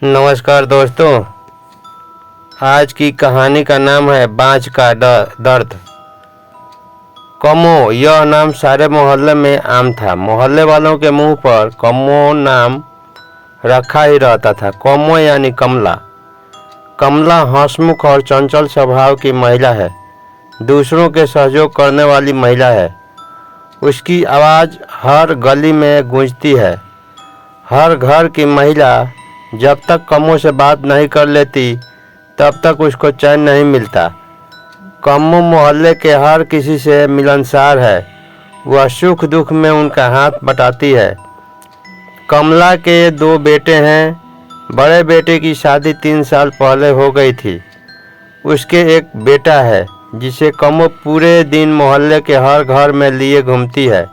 नमस्कार दोस्तों, आज की कहानी का नाम है बाँझ का दर्द। कमो यह नाम सारे मोहल्ले में आम था। मोहल्ले वालों के मुंह पर कमो नाम रखा ही रहता था। कमो यानी कमला। कमला हंसमुख और चंचल स्वभाव की महिला है। दूसरों के सहयोग करने वाली महिला है। उसकी आवाज़ हर गली में गूंजती है। हर घर की महिला जब तक कमो से बात नहीं कर लेती तब तक उसको चैन नहीं मिलता। कमो मोहल्ले के हर किसी से मिलनसार है। वह सुख दुख में उनका हाथ बटाती है। कमला के 2 बेटे हैं। बड़े बेटे की शादी 3 साल पहले हो गई थी। उसके एक बेटा है जिसे कमो पूरे दिन मोहल्ले के हर घर में लिए घूमती है।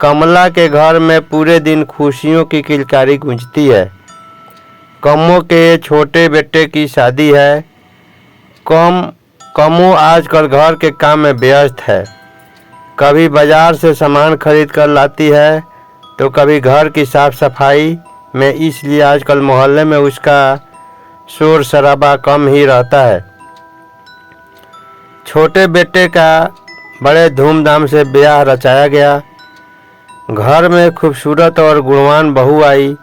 कमला के घर में पूरे दिन खुशियों की किलकारी गूंजती है। कमो के छोटे बेटे की शादी है। कमो आजकल घर के काम में व्यस्त है। कभी बाजार से सामान खरीद कर लाती है तो कभी घर की साफ सफाई में, इसलिए आजकल मोहल्ले में उसका शोर शराबा कम ही रहता है। छोटे बेटे का बड़े धूमधाम से ब्याह रचाया गया। घर में खूबसूरत और गुणवान बहू आई।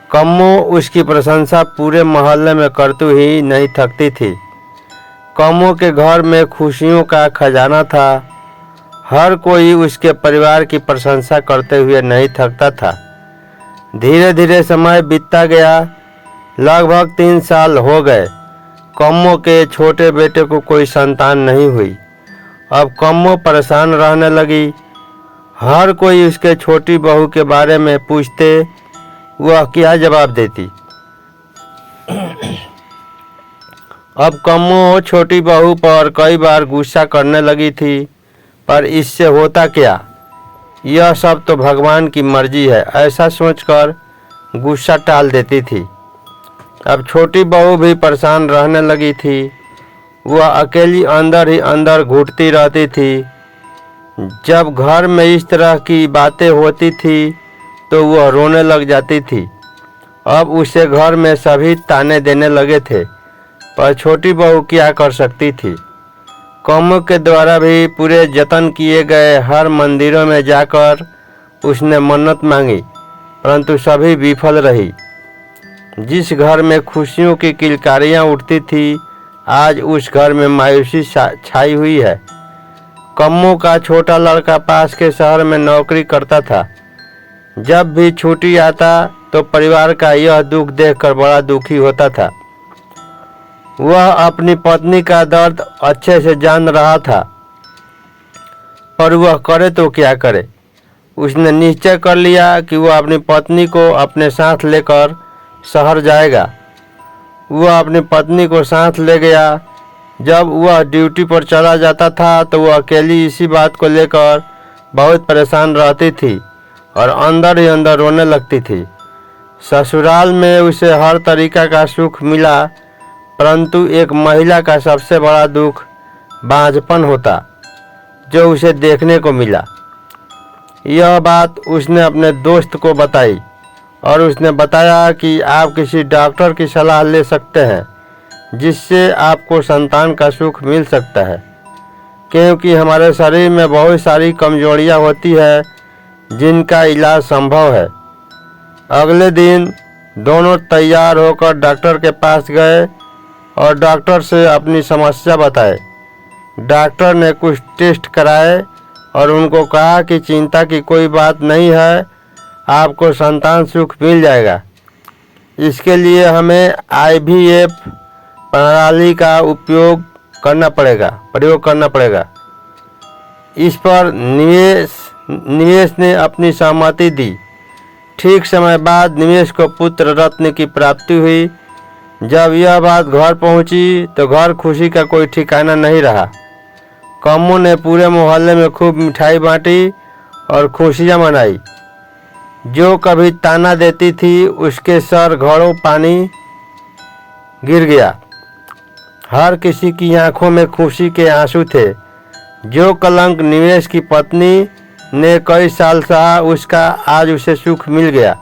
कमो उसकी प्रशंसा पूरे मोहल्ले में करती ही नहीं थकती थी। कमो के घर में खुशियों का खजाना था। हर कोई उसके परिवार की प्रशंसा करते हुए नहीं थकता था। धीरे धीरे समय बीतता गया। लगभग 3 साल हो गए। कमो के छोटे बेटे को कोई संतान नहीं हुई। अब कमो परेशान रहने लगी। हर कोई उसके छोटी बहू के बारे में पूछते, वह क्या जवाब देती। अब कमो छोटी बहू पर कई बार गुस्सा करने लगी थी, पर इससे होता क्या, यह सब तो भगवान की मर्जी है, ऐसा सोचकर गुस्सा टाल देती थी। अब छोटी बहू भी परेशान रहने लगी थी। वह अकेली अंदर ही अंदर घुटती रहती थी। जब घर में इस तरह की बातें होती थी तो वह रोने लग जाती थी। अब उसे घर में सभी ताने देने लगे थे, पर छोटी बहू क्या कर सकती थी। कमो के द्वारा भी पूरे जतन किए गए हर मंदिरों में जाकर उसने मन्नत मांगी, परंतु सभी विफल रही। जिस घर में खुशियों की किलकारियां उठती थी, आज उस घर में मायूसी छाई हुई है। कमो का छोटा लड़का पास के शहर में नौकरी करता था। जब भी छुट्टी आता तो परिवार का यह दुख देखकर बड़ा दुखी होता था। वह अपनी पत्नी का दर्द अच्छे से जान रहा था, पर वह करे तो क्या करे। उसने निश्चय कर लिया कि वह अपनी पत्नी को अपने साथ लेकर शहर जाएगा। वह अपनी पत्नी को साथ ले गया। जब वह ड्यूटी पर चला जाता था तो वह अकेली इसी बात को लेकर बहुत परेशान रहती थी और अंदर ही अंदर रोने लगती थी। ससुराल में उसे हर तरीका का सुख मिला, परंतु एक महिला का सबसे बड़ा दुख बांझपन होता, जो उसे देखने को मिला। यह बात उसने अपने दोस्त को बताई और उसने बताया कि आप किसी डॉक्टर की सलाह ले सकते हैं, जिससे आपको संतान का सुख मिल सकता है, क्योंकि हमारे शरीर में बहुत सारी कमजोरियां होती है जिनका इलाज संभव है। अगले दिन दोनों तैयार होकर डॉक्टर के पास गए और डॉक्टर से अपनी समस्या बताए। डॉक्टर ने कुछ टेस्ट कराए और उनको कहा कि चिंता की कोई बात नहीं है, आपको संतान सुख मिल जाएगा। इसके लिए हमें IVF प्रणाली का प्रयोग करना पड़ेगा। इस पर निवेश ने अपनी सहमति दी। ठीक समय बाद निवेश को पुत्र रत्न की प्राप्ति हुई। जब यह बात घर पहुंची तो घर खुशी का कोई ठिकाना नहीं रहा। कमो ने पूरे मोहल्ले में खूब मिठाई बांटी और खुशियां मनाई। जो कभी ताना देती थी उसके सर घड़ों पानी गिर गया। हर किसी की आंखों में खुशी के आंसू थे। जो कलंक निवेश की पत्नी ने कई साल सहा, उसका आज उसे सुख मिल गया।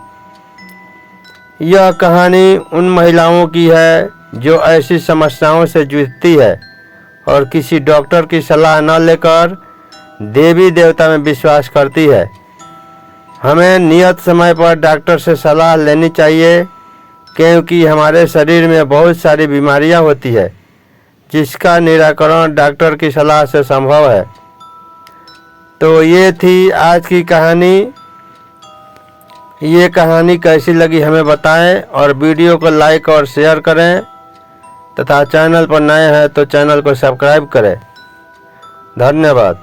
यह कहानी उन महिलाओं की है जो ऐसी समस्याओं से जूझती है और किसी डॉक्टर की सलाह न लेकर देवी देवता में विश्वास करती है। हमें नियत समय पर डॉक्टर से सलाह लेनी चाहिए, क्योंकि हमारे शरीर में बहुत सारी बीमारियां होती है जिसका निराकरण डॉक्टर की सलाह से संभव है। तो ये थी आज की कहानी। ये कहानी कैसी लगी हमें बताएं और वीडियो को लाइक और शेयर करें तथा चैनल पर नए हैं तो चैनल को सब्सक्राइब करें। धन्यवाद।